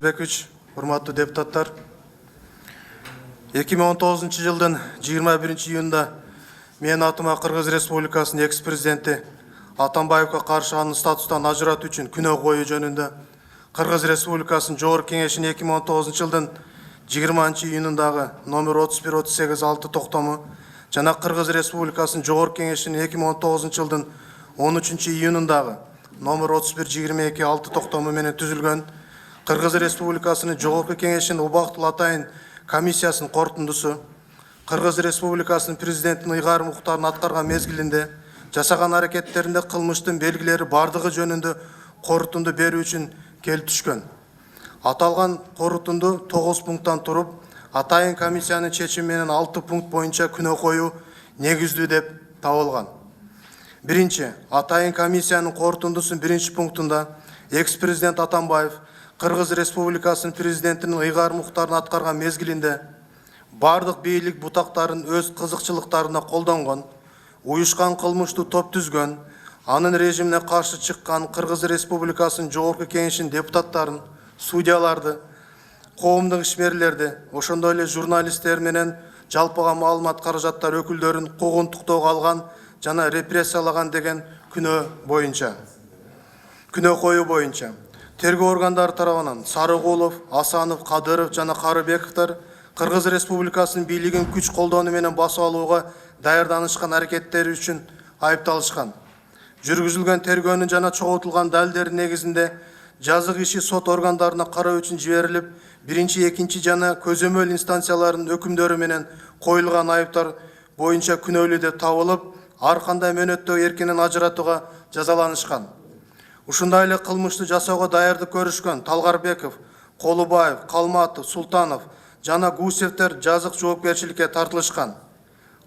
Өткүрбекович, урматтуу депутаттар. 2019 жылдын 21 июнда мен атыма Кыргыз Республикасынын экс-президенти Атамбаевге каршы анын статустан ажыратуу үчүн күнөө коюу жөнүндө Кыргыз Республикасынын Жогорку Кеңештин 2019 жылдын 20 июнундагы номер 31-38-6 токтому жана Кыргыз Республикасынын Жогорку Кеңештин 2019 жылдын 13 июнундагы номер 31-22-6 токтому менен түзүлгөн Кыргыз Республикасынын Жогорку Кеңештин убактылуу атайын комиссиясынын корутундусу Кыргыз Республикасынын президентинин ыйгарым укуктарын аткарган мезгилинде жасаган аракеттеринде кылмыштын белгилери бардыгы жөнүндө корутунду берүү үчүн келип түшкөн. Аталган корутунду 9 пункттан туруп, атайын комиссиянын чечими менен 6 пункт боюнча күнөө коюу негиздүү деп табылган. Биринчи, атайын комиссиянын корутундусунун 1 пунктунда экс-президент Атамбаев Кыргыз Республикасынын президентинин ыйгарым укуктарын аткарган мезгилинде бардык бийлик бутактарын өз кызыкчылыктарына колдонгон, уюшкан кылмыштуу топ түзгөн, анын режимине каршы чыккан Кыргыз Республикасынын Жогорку Кеңештин депутаттарын, судьяларды, коомдук ишмерлерди, ошондой эле журналисттер менен жалпыга маалымат каражаттар өкүлдөрүн куугунтуктоого алган жана репрессиялаган деген күнөө коюу боюнча тергөө органдары тарабынан Сарыгулов, Асанов, Кадыров жана Карыбековдор Кыргыз Республикасынын бийлигин күч колдонуу менен басып алууга даярданышкан аракеттери үчүн айыпталышкан. Жүргүзүлгөн тергөөнүн жана чогултулган далилдердин негизинде жазык иши сот органдарына кароо үчүн жиберилип, 1, 2 жана көзөмөл инстанцияларынын өкүмдөрү менен коюлган айыптар боюнча күнөөлүү деп табылып, ар кандай мөөнөттө эркинен ажыратууга жазаланышкан. Ушундай эле кылмышты жасоого даярдык көрүшкөн Талгарбеков, Колубаев, Калматов, Султанов жана Гусевдер жазык жоопкерчиликке тартылышкан.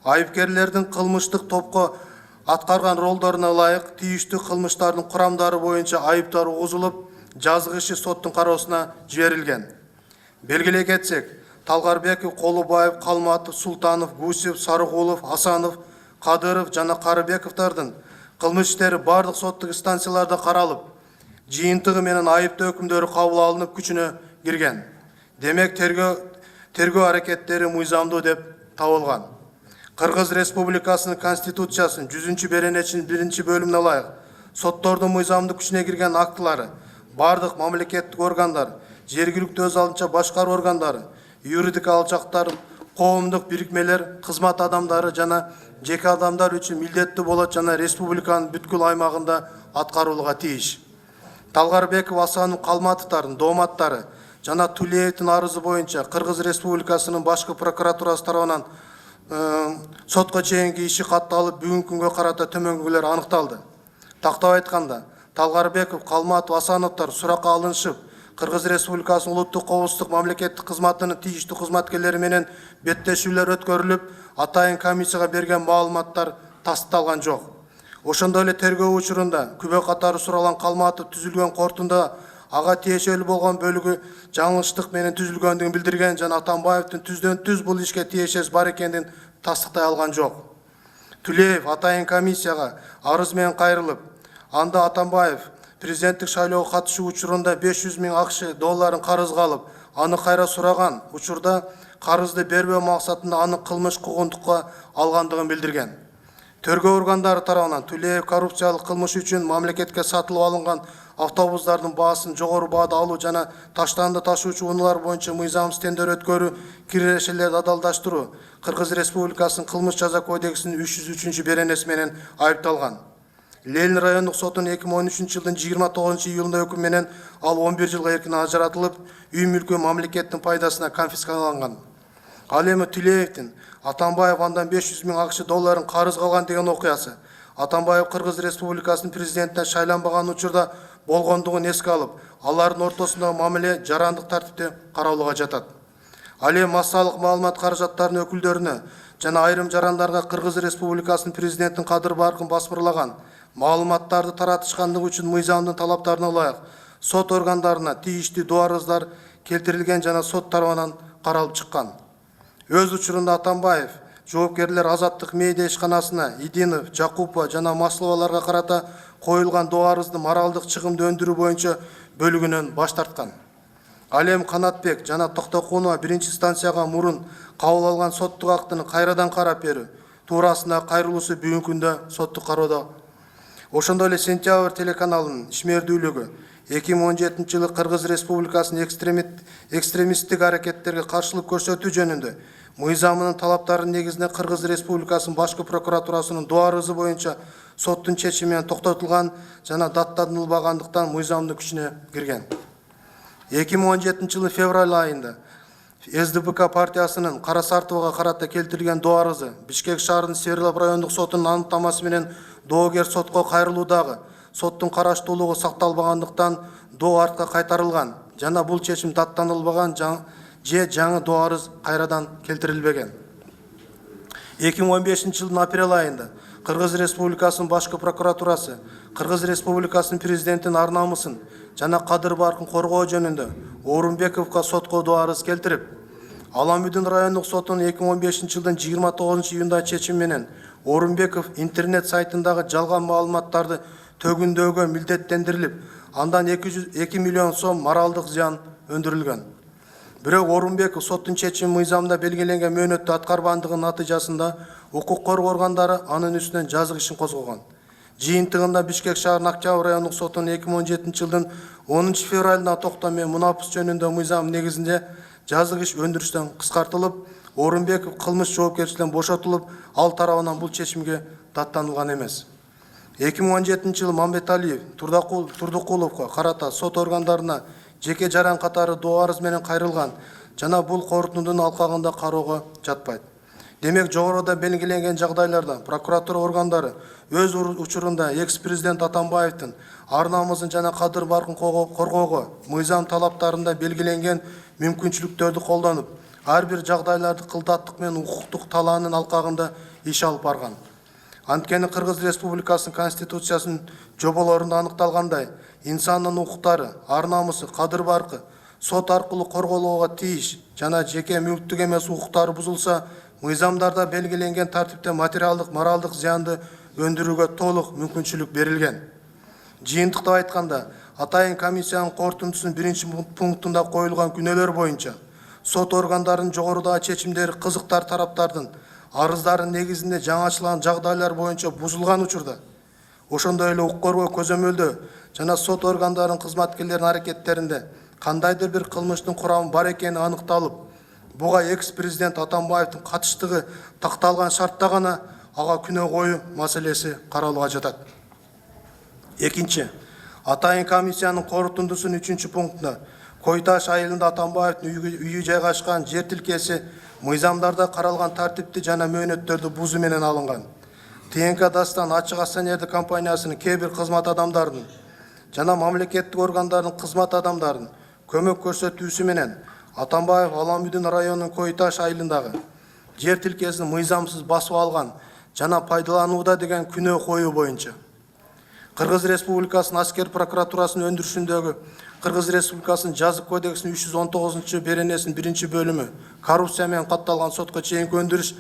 Айыпкерлердин кылмыштык топко аткарган ролдоруна ылайык тийиштүү кылмыштардын курамдары боюнча айыптар угузулуп, жазык иши соттун кароосуна жиберилген. Белгилей кетсек, Талгарбеков, Колубаев, Калматов, Султанов, Гусев, Сарыгулов, Асанов, Кадыров жана Карыбековдордун кылмыш иштери бардык соттук инстанцияларда каралып, жыйынтыгы менен айыптоо өкүмдөрү кабыл алынып күчүнө кирген. Демек, тергөө аракеттери мыйзамдуу деп табылган. Кыргыз Республикасынын Конституциясынын 100 беренечинин 1 бөлүмүнө ылайык соттордун мыйзамдуу күчүнө кирген актылары бардык мамлекеттик органдар, жергиликтүү өз алдынча башкаруу органдары, юридикалык жактар, коомдук бирикмелер, кызмат адамдары жана жеке адамдар үчүн милдеттүү болот жана республиканын бүткүл аймагында аткарылууга тийиш. Талгарбеков, Асанов, Калматовдордун дооматтары жана Тулеевдин арызы боюнча Кыргыз Республикасынын Башкы прокуратурасы тарабынан сотко чейинки иши катталып, бүгүнкү күнгө карата төмөнгүлөр аныкталды. Тактап айтканда, Талгарбеков, Калматов, Асановдор суракка алынышып, Кыргыз Республикасынын улуттук коопсуздук мамлекеттик кызматынын тийиштүү кызматкерлери менен беттешүүлөр өткөрүлүп, атайын комиссияга берген маалыматтар тасталган жок. Ошондой эле тергөө учурунда күбө катары суралган Калматов түзүлгөн кортунда ага тиешелүү болгон бөлүгү жаңылыштык менен түзүлгөндүгүн билдирген жана Атамбаевдин түздөн-түз бул ишке тиешеси бар экендигин тастыктай алган жок. Тулеев атайын комиссияга арыз менен кайрылып, анда Атамбаев президенттик шайлоого катышуу учурунда 500 000 акш долларын карызга алып, аны кайра сураган учурда карызды бербөө максатында аны кылмыш куугунтукка алгандыгын билдирген. Тергөө органдары тарабынан Тулеев коррупциялык кылмыш үчүн мамлекетке сатылып алынган автобустардын баасын жогору баада алуу жана таштанды ташуучу унаалар боюнча мыйзамсыз тендер өткөрүү, кирешелерди адалдаштыруу Кыргыз Республикасынын кылмыш жаза кодексинин 303 беренеси менен айыпталган. Ленин райондук сотунун 2013 жылдын 29 июлунда өкүм менен ал 11 жылга эркинен ажыратылып, үй мүлкү мамлекеттин пайдасына конфискаланган. Ал эми Тулеевдин Атамбаев андан 500 000 акш долларын карызга алган деген окуясы Атамбаев Кыргыз Республикасынын президентине шайланбаган учурда болгондугун эске алып, алардын ортосундагы мамиле жарандык тартипте каралууга жатат. Ал эми массалык маалымат каражаттарынын өкүлдөрүнө жана айрым жарандарга Кыргыз Республикасынын президентин кадыр баркын басмырлаган маалыматтарды таратышкандыгы үчүн мыйзамдын талаптарына ылайык сот органдарына тийиштүү дуарыздар келтирилген жана сот тарабынан каралып чыккан. Өз учурунда Атамбаев жоопкерлер Азаттык медиа ишканасына Идинов, Жакупова жана Масловаларга карата коюлган доо арызды моралдык чыгымды өндүрүү боюнча бөлүгүнөн баш тарткан. Алем Канатбек жана Токтокунова биринчи станцияга мурун кабыл алган соттук актыны кайрадан карап берүү туурасында кайрылуусу бүгүнкү күндө соттук кароодо. Ошондой эле Сентябрь телеканалынын ишмердүүлүгү 2017 жылы Кыргыз Республикасынын экстремисттик аракеттерге каршылык көрсөтүү жөнүндө мыйзамынын талаптарынын негизинде Кыргыз Республикасынын Башкы прокуратурасынын доо арызы боюнча соттун чечими менен токтотулган жана даттанылбагандыктан мыйзамдын күчүнө кирген. 2017 жылы февраль айында СДПК партиясынын Кара Сартовага карата келтирилген доо арызы Бишкек шаарынын Свердлов райондук сотунун аныктамасы менен доогер сотко кайрылуудагы соттун караштуулугу сакталбагандыктан доо артка кайтарылган жана бул чечим даттанылбаган же жаңы доо арыз кайрадан келтирилбеген. 2015 жылдын апрель айында Кыргыз Республикасынын Башкы прокуратурасы Кыргыз Республикасынын президентинин ар намысын жана кадыр баркын коргоо жөнүндө Орунбековго сотко доо арыз келтирип, Аламүдүн райондук сотунун 2015 жылдын 29 июнда чечими менен Орунбеков интернет сайтындагы жалган маалыматтарды төгүндөөгө милдеттендирилип, андан 2 миллион сом моралдык зыян өндүрүлгөн. Бирок Орунбеков соттун чечими мыйзамда белгиленген мөөнөттү аткарбагандыгынын натыйжасында укук коргоо органдары анын үстүнөн жазык ишин козгогон. Жыйынтыгында Бишкек шаарынын Октябрь райондук сотунун 2017 жылдын 10 февралына токтом менен мунапыс жөнүндө мыйзам негизинде жазык иш өндүрүштөн кыскартылып, Орунбеков кылмыш жоопкерчиликтен бошотулуп, ал тарабынан бул чечимге даттанылган эмес. 2017 жылы Мамбеталиев Турдукуловго карата сот органдарына жеке жаран катары доо арыз менен кайрылган жана бул корутундун алкагында кароого жатпайт. Демек, жогоруда белгиленген жагдайларда прокуратура органдары өз учурунда экс-президент Атамбаевдин ар намысын жана кадыр баркын коргоого мыйзам талаптарында белгиленген мүмкүнчүлүктөрдү колдонуп, ар бир жагдайларды кылдаттык менен укуктук талаанын алкагында иш алып барган. Анткени Кыргыз Республикасынын Конституциясынын жоболорунда аныкталгандай, инсандын укуктары, ар намысы, кадыр баркы сот аркылуу корголоого тийиш жана жеке мүлктүк эмес укуктары бузулса, мыйзамдарда белгиленген тартипте материалдык, моралдык зыянды өндүрүүгө толук мүмкүнчүлүк берилген. Жыйынтыктап айтканда, атайын комиссиянын корутундусунун 1-пунктунда коюлган күнөөлөр боюнча сот органдарынын жогорудагы чечимдери кызыктар тараптардын арыздарын негизинде жаңачылган жагдайлар боюнча бузулган учурда, ошондой эле укук коргоо көзөмөлдөө жана сот органдарынын кызматкерлеринин аракеттеринде кандайдыр бир кылмыштын курамы бар экени аныкталып, буга экс-президент Атамбаевдин катыштыгы такталган шартта гана ага күнөө коюу маселеси каралууга жатат. Экинчи, атайын комиссиянын корутундусунун 3-пунктунда Кой-Таштагы айылында Атамбаевдин үйү жайгашкан жер тилкеси мыйзамдарда каралган тартипти жана мөөнөттөрдү бузуу менен алынган. ТНК Дастан ачык акционердик компаниясынын кээ бир кызмат адамдарынын жана мамлекеттик органдардын кызмат адамдарынын көмөк көрсөтүүсү менен Атамбаев Аламүдүн районунун Кой-Таш айылындагы жер тилкесин мыйзамсыз басып алган жана пайдаланууда деген күнөө коюу боюнча Кыргыз Республикасынын аскер прокуратурасынын өндүрүшүндөгү Кыргыз Республикасынын жазык кодексинин 319 беренесинин 1-бөлүмү коррупция менен катталган сотко чейинки өндүрүш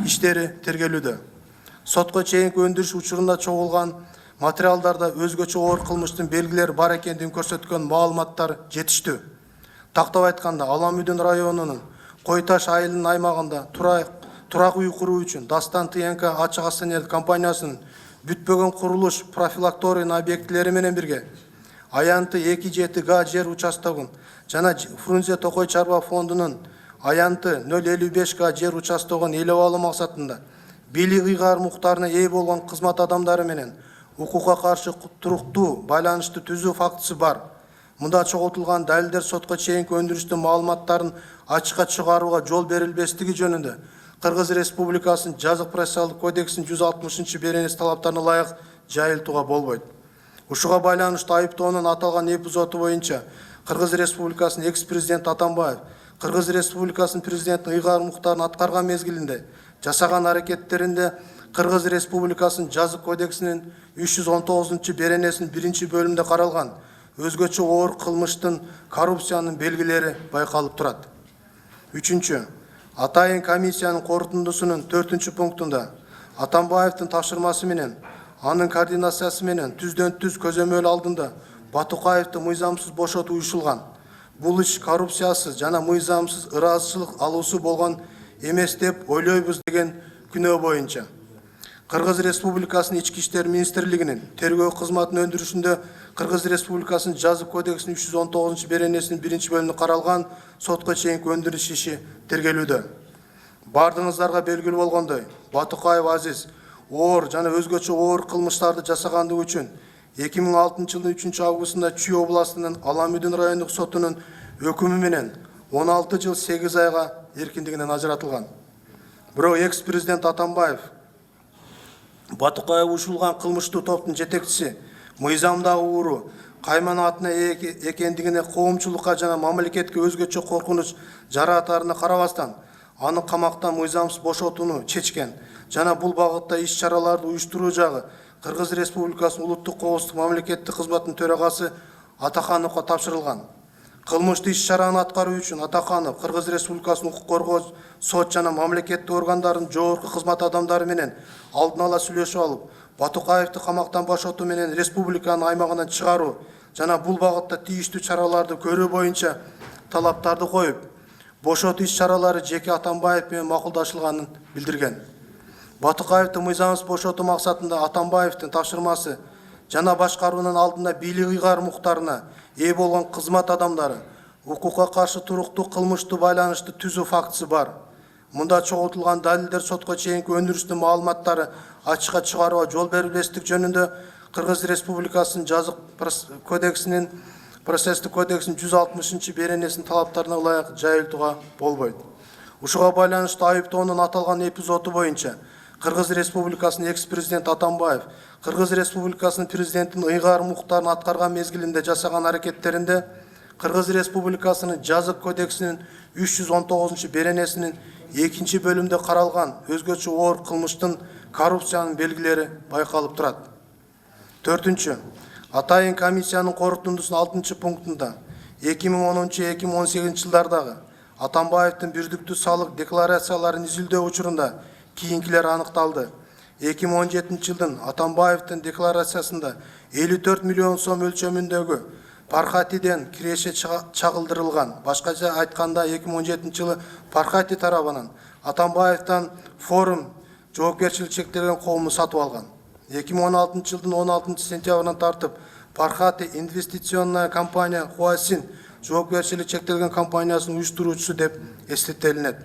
иштери тергелүүдө. Сотко чейинки өндүрүш учурунда чогулган материалдарда өзгөчө оор кылмыштын белгилери бар экендигин көрсөткөн маалыматтар жетиштүү. Тактап айтканда, Аламүдүн районунун Кой-Таш айылынын аймагында турак үй куруу үчүн Дастан ТНК ачык акционерлик компаниясынын бүтпөгөн курулуш профилакторийн объектилери менен бирге Аянты 2-7 жер участогун жана Фрунзе Токой чарба фондунун Аянты 055 жер участогун ээлеп алуу максатында бийлик ыйгар муктарына ээ болгон кызмат адамдары менен укукка каршы туруктуу байланышты түзүү фактысы бар. Мында чогултулган далилдер сотко чейинки өндүрүштүн маалыматтарын ачыкка чыгарууга жол берилбестиги жөнүндө Кыргыз Республикасынын жазык процессуалдык кодексинин 160 беренеси талаптарына ылайык жайылтууга болбойт. Ушуга байланыштуу айыптоонун аталган эпизоду боюнча Кыргыз Республикасынын экс-президент Атамбаев Кыргыз Республикасынын президентин ыйгар муктарын аткарган мезгилинде жасаган аракеттеринде Кыргыз Республикасынын жазык кодексинин 319 беренесинин 1-бөлүмүндө каралган өзгөчө оор кылмыштын коррупциянын белгилери байкалып турат. Үчүнчү, атайын комиссиянын корутундусунун 4-пунктунда Атамбаевдин тапшырмасы менен анын координациясы менен түздөн-түз көзөмөл алдында Батукаевди мыйзамсыз бошотуу уюшулган. бул иш коррупциясыз жана мыйзамсыз ыраазычылык алуусу болгон эмес деп ойлойбуз деген күнөө боюнча Кыргыз Республикасынын Ички иштер министрлигинин тергөө кызматынын өндүрүшүндө Кыргыз Республикасынын жазык кодексинин 319 беренесинин 1-бөлүмүндө каралган сотко чейинки өндүрүш иши тергелүүдө. Бардыгыңыздарга белгилүү болгондой, Батукаев Азиз оор жана өзгөчө оор кылмыштарды жасагандыгы үчүн 2006 жылдын 3-августунда Чүй областынын Аламүдүн райондук сотунун өкүмү менен 16 жыл 8 айга эркиндигинен ажыратылган. Бирок экс-президент Атамбаев Батукаев ушулган кылмыштуу топтун жетекчиси мыйзамдагы ууру кайман атына экендигине коомчулукка жана мамлекетке өзгөчө коркунуч жаратаарына карабастан аны камактан мыйзамсыз бошотууну чечкен жана бул багытта иш-чараларды уюштуруу жагы Кыргыз Республикасынын улуттук коопсуздук мамлекеттик кызматынын төрагасы Атахановго тапшырылган. Кылмыштуу иш-чараны аткаруу үчүн Атаханов Кыргыз Республикасынын укук коргоо сот жана мамлекеттик органдардын жогорку кызмат адамдары менен алдын ала сүйлөшүп алып, Батукаевди камактан бошотуу менен республиканын аймагынан чыгаруу жана бул багытта тийиштүү чараларды көрүү боюнча талаптарды коюп, бошотуу иш-чаралары жеке Атамбаев менен макулдашылганын билдирген. Батукаевди мыйзамсыз бошотуу максатында Атамбаевдин тапшырмасы жана башкаруунун алдында бийлик ыйгар муктарына ээ болгон кызмат адамдары укукка каршы туруктуу кылмыштуу байланышты түзүү фактысы бар. Мында чогултулган далилдер сотко чейинки өндүрүштүн маалыматтары ачыкка чыгарууга жол берилбестик жөнүндө Кыргыз Республикасынын жазык кодексинин процесстик кодексинин 160 беренесинин талаптарына ылайык жайылтууга болбойт. Ушуга байланыштуу айыптоонун аталган эпизоду боюнча Кыргыз Республикасынын экс-президент Атамбаев Кыргыз Республикасынын президентинин ыйгар муктарын аткарган мезгилинде жасаган аракеттеринде Кыргыз Республикасынын жазык кодексинин 319 беренесинин 2-бөлүмүндө каралган өзгөчө оор кылмыштын коррупциянын белгилери байкалып турат. 4. Атайын комиссиянын корутундусунун 6 пунктунда 2010-2018 жылдардагы Атамбаевдин бирдиктүү салык декларацияларын изилдөө учурунда кийинкилер аныкталды. 2017 жылдын Атамбаевдин декларациясында 54 миллион сом өлчөмүндөгү Пархатиден киреше чагылдырылган. Башкача айтканда 2017 жылы Пархати тарабынан Атамбаевден форум жоопкерчилик чектелген коомун сатып алган. 2016 жылдын 16 сентябрынан тартып Пархати инвестиционная компания Хуасин жоопкерчилик чектелген компаниясынын уюштуруучусу деп эстетилинет.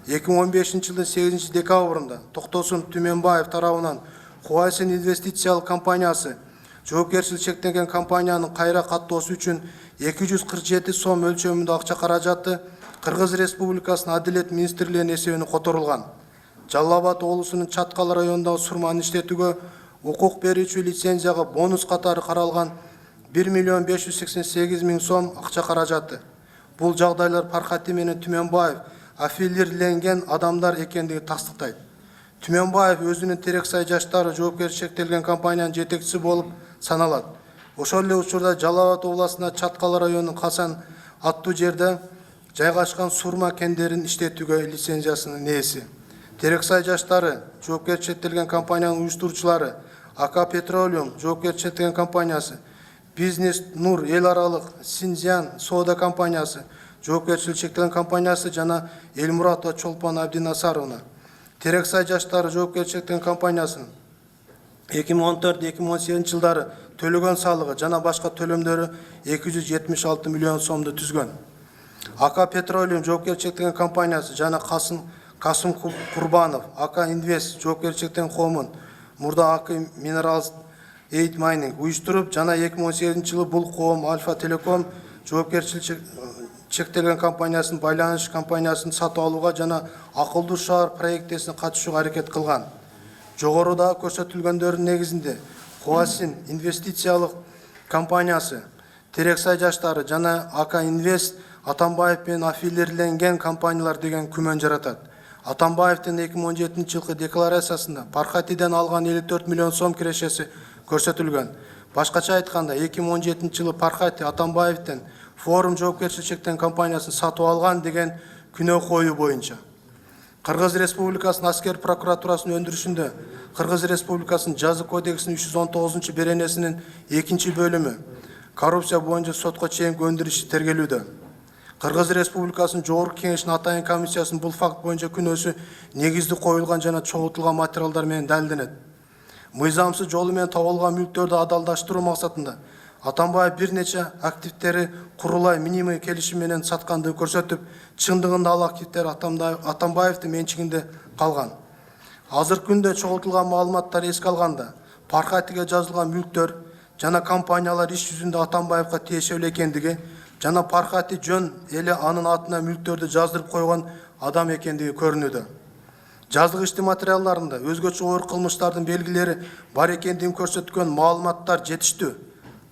2015 жылдын 8 декабрында Токтосун Түменбаев тарабынан Хуасин инвестициялык компаниясы жоопкерчилик чектелген компаниянын кайра каттоосу үчүн 247 сом өлчөмүндө акча каражаты Кыргыз Республикасынын Адилет министрлигинин эсебине которулган. Жалал Абад облусунун Чаткал районундагы сурманы иштетүүгө укук берүүчү лицензияга бонус катары каралган 1 миллион 588 миң сом акча каражаты. Бул жагдайлар Пархати менен Түменбаев аффилирленген адамдар экендиги тастыктайт. Түменбаев өзүнүн Терексай жаштары жоопкерчилик чектелген компаниянын жетекчиси болуп саналат. Ошол эле учурда Жалал Абад областына Чаткал районунун Касан аттуу жерде жайгашкан сурма кендерин иштетүүгө лицензиясынын ээси. Терексай жаштары жоопкерчилик чектелген компаниянын уюштуруучулары АК Петролиум жоопкерчилик чектелген компаниясы, Бизнес Нур эл аралык Синьцзян соода компаниясы жоопкерчилик чектелген компаниясы жана Элмуратова Чолпон Абдинасаровна. Терексай жаштары жоопкерчилик чектелген компаниясынын 2014-2018 жылдары төлөгөн салыгы жана башка төлөмдөрү 276 миллион сомду түзгөн. АК Петролиум жоопкерчилик чектелген компаниясы жана Касым Курбанов АК Инвест жоопкерчилик чектелген коомун мурда АК Minerals Aid Mining уюштуруп жана 2018 жылы бул коом Альфа Телеком жоопкерчилик чектелген компаниясынын байланыш компаниясын сатып алууга жана акылдуу шаар проектесине катышууга аракет кылган. Жогоруда көрсөтүлгөндөрдүн негизинде Хуасин инвестициялык компаниясы, Терексай жаштары жана АК Инвест Атамбаев менен аффилирленген компаниялар деген күмөн жаратат. Атамбаевдин 2017 жылкы декларациясында Пархатиден алган 54 миллион сом кирешеси көрсөтүлгөн. Башкача айтканда 2017 жылы Пархати Атамбаевден форум жоопкерчилик чектелген компаниясын сатып алган деген күнөө коюу боюнча Кыргыз Республикасынын аскер прокуратурасынын өндүрүшүндө Кыргыз Республикасынын жазык кодексинин 319 беренесинин 2-бөлүмү коррупция боюнча сотко чейинки өндүрүш тергелүүдө. Кыргыз Республикасынын Жогорку Кеңештин атайын комиссиясынын бул факт боюнча күнөөсү негиздүү коюлган жана чогултулган материалдар менен далилденет. Мыйзамсыз жолу менен табылган мүлктөрдү адалдаштыруу максатында Атамбаев бир нече активдери курулай минимум келишим менен саткандыгын көрсөтүп, чындыгында ал активдер Атамбаевдин менчигинде калган. Азыркы күндө чогултулган маалыматтар эске алганда, паркатиге жазылган мүлктөр жана компаниялар иш жүзүндө Атамбаевга тиешелүү экендиги жана паркати жөн эле анын атына мүлктөрдү жаздырып койгон адам экендиги көрүнүүдө. Жаздык иштин материалдарында өзгөчө оор кылмыштардын белгилери бар экендигин көрсөткөн маалыматтар жетиштүү.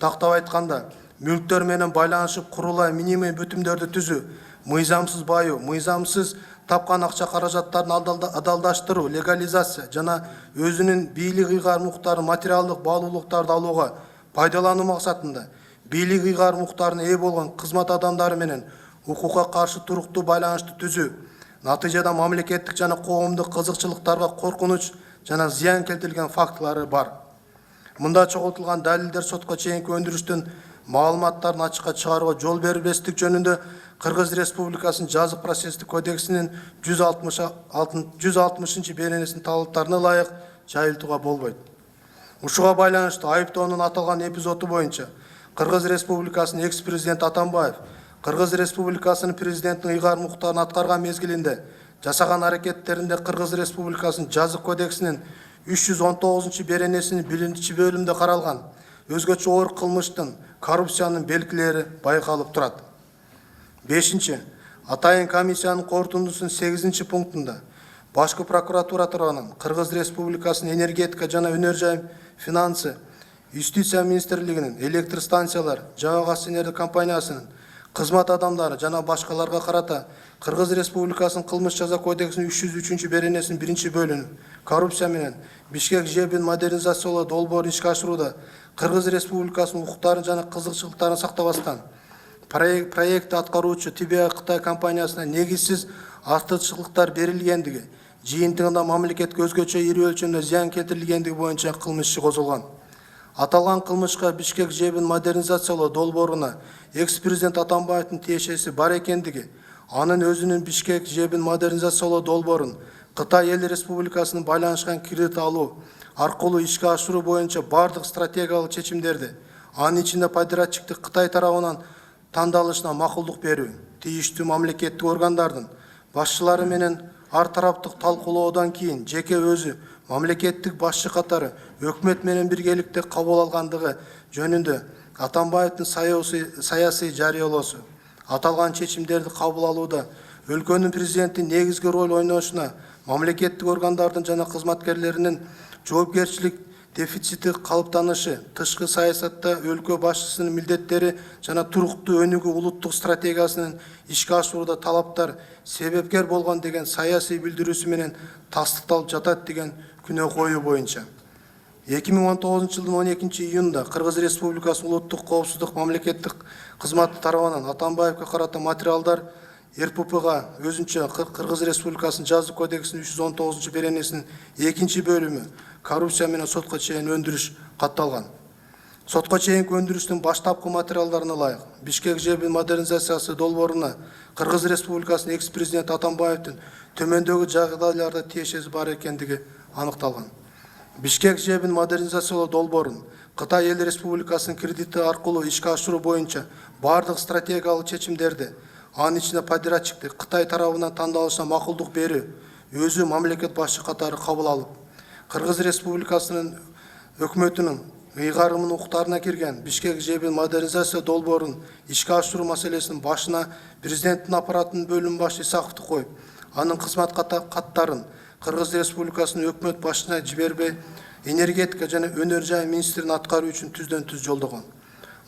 Тактап айтканда, мүлктөр менен байланышып курулай минимум бүтүмдөрдү түзүү, мыйзамсыз баюу, мыйзамсыз тапкан акча каражаттарын адалдаштыруу, легализация жана өзүнүн бийлик ыйгарым укуктарын материалдык баалуулуктарды алууга пайдалануу максатында бийлик ыйгарым укуктарына ээ болгон кызмат адамдары менен укукка каршы туруктуу байланышты түзүү, натыйжада мамлекеттик жана коомдук кызыкчылыктарга коркунуч жана зыян келтирилген фактылары бар. Мында чогултулган далилдер сотко чейинки өндүрүштүн маалыматтарын ачыкка чыгарууга жол бербестик жөнүндө Кыргыз Республикасынын жазык процесстик кодексинин 160 беренесинин талаптарына ылайык жайылтууга болбойт. Ушуга байланыштуу айыптоонун аталган эпизоду боюнча Кыргыз Республикасынын экс-президент Атамбаев Кыргыз Республикасынын президентин ыйгарым укуктарын аткарган мезгилинде жасаган аракеттеринде Кыргыз Республикасынын жазык кодексинин 319 беренесинин 1 бөлүмүндө каралган өзгөчө оор кылмыштын, коррупциянын белгилери байкалып турат. 5. Атайын комиссиянын корутундусунун 8 пунктунда Башкы прокуратура тарабынан Кыргыз Республикасынын энергетика жана өнөр жайым финансы, юстиция министрлигинин электр станциялар жабык акционерлик компаниясынын кызмат адамдары жана башкаларга карата Кыргыз Республикасынын кылмыш жаза кодексинин 303 беренесинин 1 бөлүмү коррупция менен Бишкек жебин модернизациялоо долбоорун ишке ашырууда Кыргыз Республикасынын укуктарын жана кызыкчылыктарын сактабастан проекти аткаруучу ТБА Кытай компаниясына негизсиз артыкчылыктар берилгендиги, жыйынтыгында мамлекетке өзгөчө ири өлчөмдө зыян келтирилгендиги боюнча кылмыш иши козголгон. Аталган кылмышка Бишкек жебин модернизациялоо долбооруна экс-президент Атамбаевдин тиешеси бар экендиги, анын өзүнүн Бишкек жебин модернизациялоо долбоорун Кытай эл республикасынын байланышкан кредит алуу аркылуу ишке ашыруу боюнча бардык стратегиялык чечимдерди, анын ичинде подрядчиктик Кытай тарабынан тандалышына макулдук берүү, тийиштүү мамлекеттик органдардын башчылары менен ар тараптык талкуулоодон кийин жеке өзү мамлекеттик башчы катары өкмөт менен биргеликте кабыл алгандыгы жөнүндө Атамбаевдин саясий жарыялоосу. Аталган чечимдерди кабыл алууда өлкөнүн президенттин негизги роль ойношуна мамлекеттик органдардын жана кызматкерлеринин жоопкерчилик дефицити калыптанышы, тышкы саясатта өлкө башчысынын милдеттери жана туруктуу өнүгүү улуттук стратегиясынын ишке ашырууда талаптар себепкер болгон деген саясий билдирүүсү менен тастыкталып жатат деген күнөө коюу боюнча 2019 жылдын 12 июнда Кыргыз Республикасынын улуттук коопсуздук мамлекеттик кызматы тарабынан Атамбаевге карата материалдар РППга өзүнчө Кыргыз Республикасынын жазык кодексинин 319 беренесинин 2 бөлүмү коррупция менен сотко чейин өндүрүш катталган. Сотко чейинки өндүрүштүн баштапкы материалдарына ылайык Бишкек жебин модернизациясы долбооруна Кыргыз Республикасынын экс-президент Атамбаевдин төмөндөгү жагдайларда тиешеси бар экендиги аныкталган. Бишкек жебин модернизациялоо долбоорун Кытай эл республикасынын кредити аркылуу ишке ашыруу боюнча бардык стратегиялык чечимдерди, анын ичинде подрядчиктик Кытай тарабынан тандалышына макулдук берүү, өзү мамлекет башчы катары кабыл алып, Кыргыз Республикасынын өкмөтүнүн ыйгарымын укуктарына кирген Бишкек жебин модернизация долбоорун ишке ашыруу маселесинин башына президенттин аппаратынын бөлүм башы Исаковду коюп, анын кызмат каттарын Кыргыз Республикасынын өкмөт башчысына жибербей, энергетика жана өнөр жайым министрин аткаруу үчүн түздөн-түз жолдогон.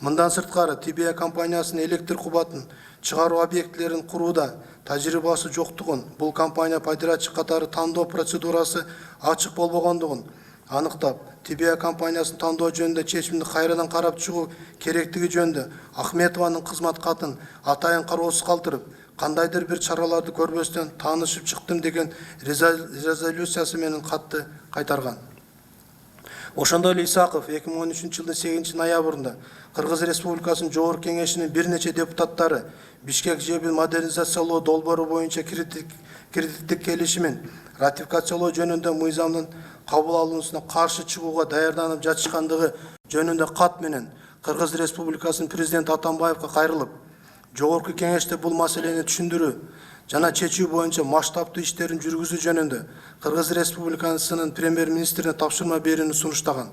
Мындан сырткары ТБА компаниясынын электр кубатын чыгаруу объектилерин курууда тажрыйбасы жоктугун, бул компания подрядчик катары тандоо процедурасы ачык болбогондугун аныктап, ТБА компаниясынын тандоо жөнүндө чечимди кайрадан карап чыгуу керектиги жөнүндө Ахметованын кызмат катын атайын кароосуз калтырып, кандайдыр бир чараларды көрбөстөн таанышып чыктым деген резолюциясы менен катты кайтарган. Ошондой эле Исаков 2013 жылдын 8 ноябрында Кыргыз Республикасынын Жогорку Кеңешинин бир нече депутаттары Бишкек жебин модернизациялоо долбоору боюнча кредиттик келишимин ратификациялоо жөнүндө мыйзамдын кабыл алуусуна каршы чыгууга даярданып жатышкандыгы жөнүндө кат менен Кыргыз Республикасынын президенти Атамбаевге кайрылып, Жогорку Кеңеште бул маселени түшүндүрүү жана чечүү боюнча масштабтуу иштерин жүргүзүү жөнүндө Кыргыз Республикасынын премьер-министрине тапшырма берүүнү сунуштаган.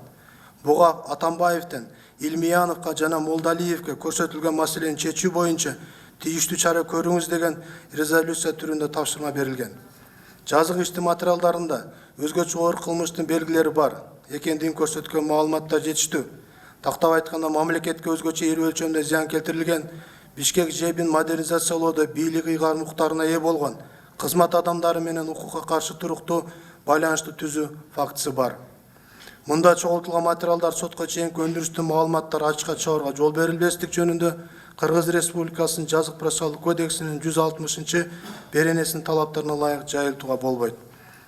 Буга Атамбаевден Илмияновго жана Молдалиевге көрсөтүлгөн маселени чечүү боюнча тийиштүү чара көрүңүз деген резолюция түрүндө тапшырма берилген. Жазык иштин материалдарында өзгөчө оор кылмыштын белгилери бар экендигин көрсөткөн маалыматтар жетиштүү. Тактап айтканда, мамлекетке өзгөчө ири өлчөмдө зыян келтирилген, Бишкек жебин модернизациялоодо бийлик ыйгарым укуктарына ээ болгон кызмат адамдары менен укукка каршы туруктуу байланышты түзүү фактысы бар. Мында чогултулган материалдар сотко чейинки өндүрүштүн маалыматтары ачыкка чыгарууга жол берилбестик жөнүндө Кыргыз Республикасынын жазык процессуалдык кодексинин 160 беренесинин талаптарына ылайык жайылтууга болбойт.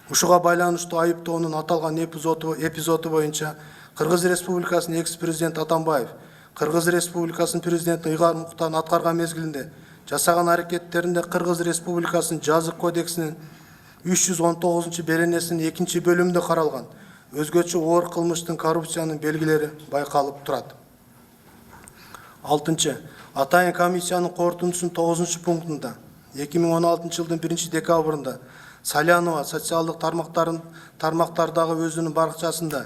Ушуга байланыштуу айыптоонун аталган эпизоду боюнча Кыргыз Республикасынын экс-президент Атамбаев Кыргыз Республикасынын президентин ыйгарым укуктарын аткарган мезгилинде жасаган аракеттеринде Кыргыз Республикасынын жазык кодексинин 319 беренесинин 2 бөлүмүндө каралган өзгөчө оор кылмыштын коррупциянын белгилери байкалып турат. 6. Атайын комиссиянын корутундусунун 9 пунктунда 2016 жылдын 1 декабрында Салянова социалдык тармактардагы өзүнүн баракчасында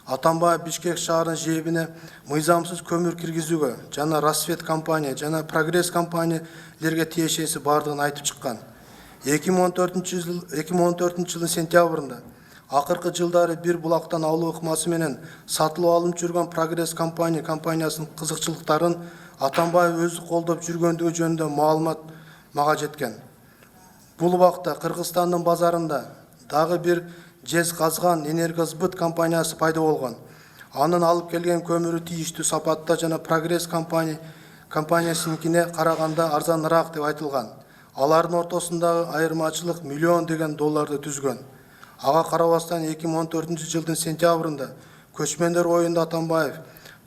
Атамбаев Бишкек шаарынын жебине мыйзамсыз көмүр киргизүүгө жана рассвет компания жана прогресс компаниялерге тиешеси бардыгын айтып чыккан. 2014 жылдын сентябрында акыркы жылдары бир булактан алуу ыкмасы менен сатылып алынып жүргөн прогресс компаниясынын кызыкчылыктарын Атамбаев өзү колдоп жүргөндүгү жөнүндө маалымат мага жеткен. Бул убакта Кыргызстандын базарында дагы бир жез казган энергосбыт компаниясы пайда болгон. Анын алып келген көмүрү тийиштүү сапатта жана прогресс компаниясыныкине караганда арзаныраак деп айтылган. Алардын ортосундагы айырмачылык миллион деген долларды түзгөн. Ага карабастан 2014 жылдын сентябрында көчмөндөр оюнда Атамбаев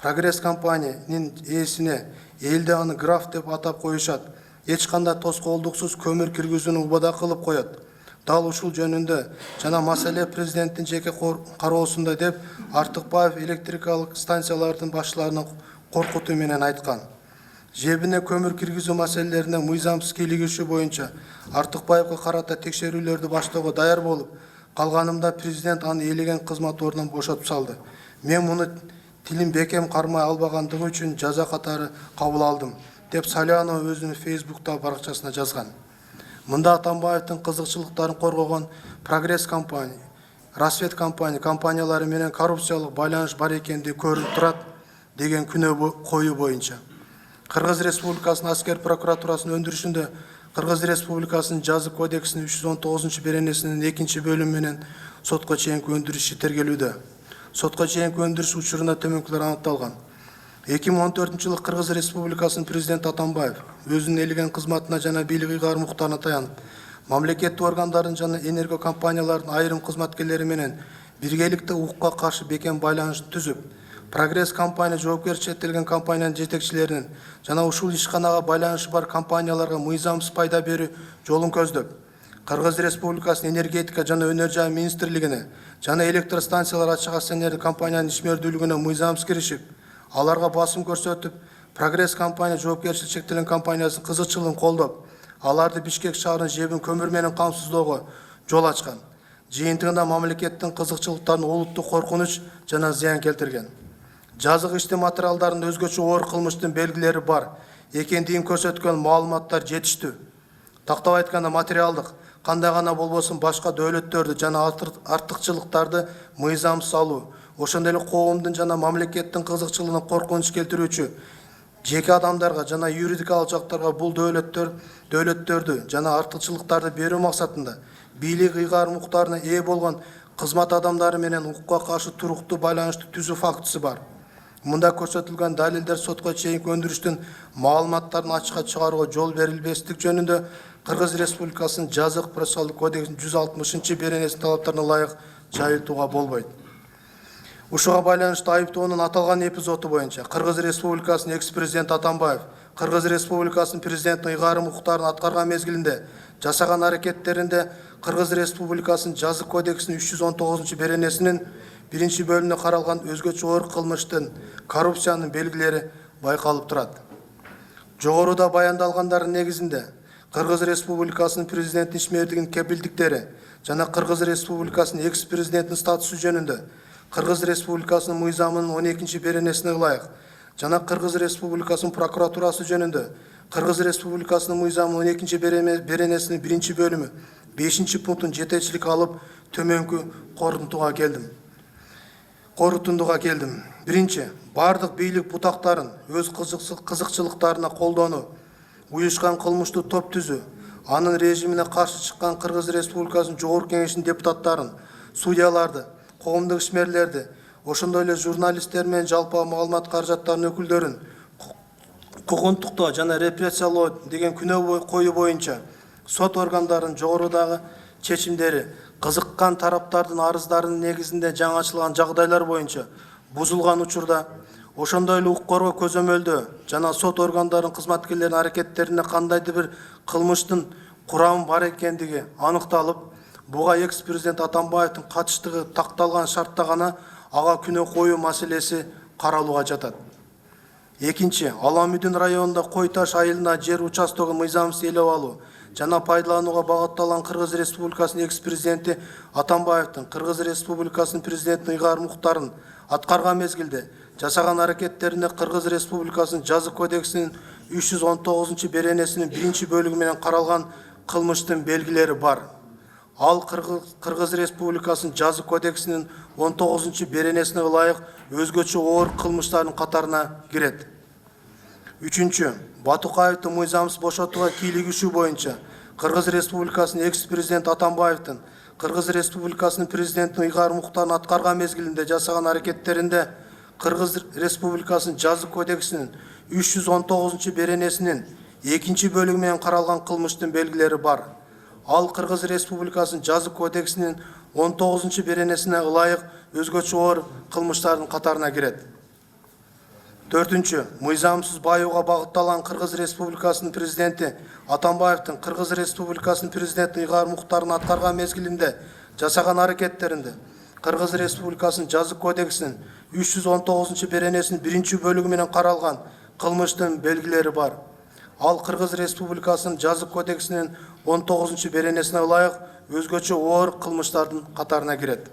прогресс компаниянын ээсине элде аны граф деп атап коюшат. Эч кандай тоскоолдуксуз көмүр киргизүүнү убада кылып коет. Дал ушул жөнүндө жана маселе президенттин жеке кароосунда деп Артыкбаев электрикалык станциялардын башчыларына коркутуу менен айткан. Жебине көмүр киргизүү маселелерине мыйзамсыз кийлигишүү боюнча Артыкбаевге карата текшерүүлөрдү баштоого даяр болуп калганымда президент аны ээлеген кызмат ордунан бошотуп салды. Мен муну тилим бекем кармай албагандыгы үчүн жаза катары кабыл алдым деп Салянова өзүнүн Фейсбуктагы баракчасына жазган. Мында Атамбаевдин кызыкчылыктарын коргогон прогресс компания, рассвет компаниялары менен коррупциялык байланыш бар экендиги көрүнүп турат деген күнөө коюу боюнча Кыргыз Республикасынын аскер прокуратурасынын өндүрүшүндө Кыргыз Республикасынын жазык кодексинин 319 беренесинин 2 бөлүмү менен сотко чейинки өндүрүш тергелүүдө. Сотко чейинки өндүрүш учурунда төмөнкүлөр аныкталган. 2014 жылы Кыргыз Республикасынын президенти Атамбаев өзүнүн ээлеген кызматына жана бийлик ыйгарым укуктарына таянып, мамлекеттик органдардын жана энерго компаниялардын айрым кызматкерлери менен биргеликте укукка каршы бекем байланышты түзүп, прогресс компания жоопкерчиликтен компаниянын жетекчилеринин жана ушул ишканага байланышы бар компанияларга мыйзамсыз пайда берүү жолун көздөп, Кыргыз Республикасынын энергетика жана өнөр жай министрлигине жана электростанциялар ачык акционерлик компаниянын ишмердүүлүгүнө мыйзамсыз киришип, аларга басым көрсөтүп, прогресс компания жоопкерчилиги чектелген компаниясынын кызыкчылыгын колдоп, аларды Бишкек шаарынын жебин көмүр менен камсыздоого жол ачкан. Жыйынтыгында мамлекеттин кызыкчылыктарына улуттук коркунуч жана зыян келтирген. Жазык иштин материалдарында өзгөчө оор кылмыштын белгилери бар экендигин көрсөткөн маалыматтар жетиштүү. Тактап айтканда, материалдык кандай гана болбосун башка дөөлөттөрдү жана артыкчылыктарды мыйзамсыз алуу, ошондой эле коомдун жана мамлекеттин кызыкчылыгына коркунуч келтирүүчү жеке адамдарга жана юридикалык жактарга бул дөөлөттөрдү жана артыкчылыктарды берүү максатында бийлик ыйгарым укуктарына ээ болгон кызмат адамдары менен укукка каршы туруктуу байланышты түзүү фактысы бар. Мында көрсөтүлгөн далилдер сотко чейинки өндүрүштүн маалыматтарын ачыкка чыгарууга жол берилбестик жөнүндө Кыргыз Республикасынын жазык процессуалдык кодексинин 160 беренесинин талаптарына ылайык жайылтууга болбойт. Ушуга байланыштуу айыптоонун аталган эпизоду боюнча Кыргыз Республикасынын экс-президент Атамбаев Кыргыз Республикасынын президентин ыйгарым укуктарын аткарган мезгилинде жасаган аракеттеринде Кыргыз Республикасынын жаза кодексинин 319-беренесинин 1-бөлүмүнө каралган өзгөчө оор кылмыштын коррупциянын белгилери байкалып турат. Жогоруда баяндалгандардын негизинде Кыргыз Республикасынын президенттин ишмердигинин кепилдиктери жана Кыргыз Республикасынын экс-президентинин статусу жөнүндө Кыргыз Республикасынын мыйзамынын 12-беренесине ылайык жана Кыргыз Республикасынын прокуратурасы жөнүндө Кыргыз Республикасынын мыйзамынын 12-беренесинин 1-бөлүмү 5-пунктун жетекчилик алып төмөнкү корутундуга келдим. Биринчи, бардык бийлик бутактарын өз кызыкчылыктарына колдонуу, уюшкан кылмыштуу топ түзүү, анын режимине каршы чыккан Кыргыз Республикасынын Жогорку Кеңештин депутаттарын, судьяларды, коомдук ишмерлерди, ошондой эле журналисттер менен жалпы маалымат каражаттарынын өкүлдөрүн куугунтуктоо жана репрессиялоо деген күнөө коюу боюнча сот органдарынын жогорудагы чечимдери кызыккан тараптардын арыздарынын негизинде жаңачылган жагдайлар боюнча бузулган учурда, ошондой эле укук коргоо көзөмөлдөө жана сот органдарынын кызматкерлеринин аракеттерине кандайдыр бир кылмыштын курамы бар экендиги аныкталып, буга экс-президент Атамбаевдин катыштыгы такталган шартта гана ага күнөө коюу маселеси каралууга жатат. Экинчи, Аламүдүн районунда Кой-Таш айылына жер участогун мыйзамсыз ээлеп алуу жана пайдаланууга багытталган Кыргыз Республикасынын экс-президенти Атамбаевдин Кыргыз Республикасынын президентинин ыйгарым укуктарын аткарган мезгилде жасаган аракеттерине Кыргыз Республикасынын жаза кодексинин 319-беренесинин 1-бөлүгү менен каралган кылмыштын белгилери бар. Ал Кыргыз Республикасынын жаза кодексинин 19-беренесине ылайык өзгөчө оор кылмыштардын катарына кирет. Үчүнчү, Батукаевди мыйзамсыз бошотууга кийлигишүү боюнча Кыргыз Республикасынын экс-президент Атамбаевдин Кыргыз Республикасынын президентинин ыйгарым укуктарын аткарган мезгилинде жасаган аракеттеринде Кыргыз Республикасынын жаза кодексинин 319-беренесинин 2-бөлүгү менен каралган кылмыштын белгилери бар. Ал Кыргыз Республикасынын жаза кодексинин 19-беренесине ылайык өзгөчө оор кылмыштардын катарына кирет. Төртүнчү, мыйзамсыз байууга багытталган Кыргыз Республикасынын президенти Атамбаевдин Кыргыз Республикасынын президентинин ыйгарым укуктарын аткарган мезгилинде жасаган аракеттеринде Кыргыз Республикасынын жаза кодексинин 319-беренесинин 1-бөлүгү менен каралган кылмыштын белгилери бар. Ал Кыргыз Республикасынын жаза кодексинин 19-беренесине ылайык өзгөчө оор кылмыштардын катарына кирет.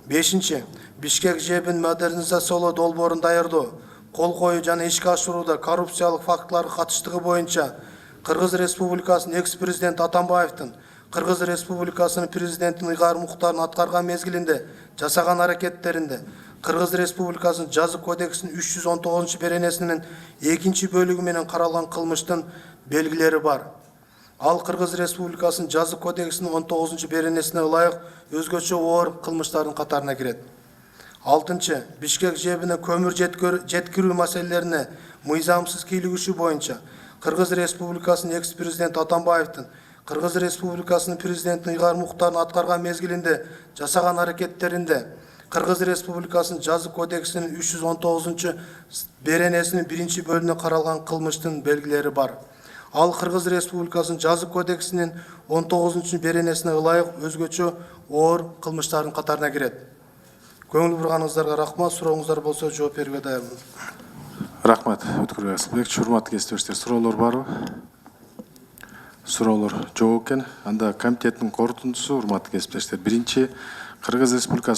Бешинчи, Бишкек жебин модернизациялоо долбоорун даярдоо, кол коюу жана ишке ашырууда коррупциялык фактыларга катыштыгы боюнча Кыргыз Республикасынын экс-президент Атамбаевдин Кыргыз Республикасынын президентинин ыйгарым укуктарын аткарган мезгилинде жасаган аракеттеринде Кыргыз Республикасынын жаза кодексинин 319-беренесинин 2-бөлүгү менен каралган кылмыштын белгилери бар. Ал Кыргыз Республикасынын жаза кодексинин 19-беренесине ылайык өзгөчө оор кылмыштардын катарына кирет. Алтынчы, Бишкек жебине көмүр жеткирүү маселелерине мыйзамсыз кийлигишүү боюнча Кыргыз Республикасынын экс-президент Атамбаевдин Кыргыз Республикасынын президентинин ыйгарым укуктарын аткарган мезгилинде жасаган аракеттеринде Кыргыз Республикасынын жаза кодексинин 319-беренесинин 1-бөлүгүнө каралган кылмыштын белгилери бар. Ал Кыргыз Республикасынын жаза кодексинин 19-беренесине ылайык өзгөчө оор кылмыштардын катарына кирет. Көңүл бурганыңыздарга рахмат, сурооңуздар болсо жооп берүүгө даярмын. Рахмат, Өткүрбек Асылбекович. Урматтуу кесиптештер, суроолор барбы? Суроолор жок экен. Анда комитеттин корутундусу, урматтуу кесиптештер. Биринчи, Кыргыз Республикасы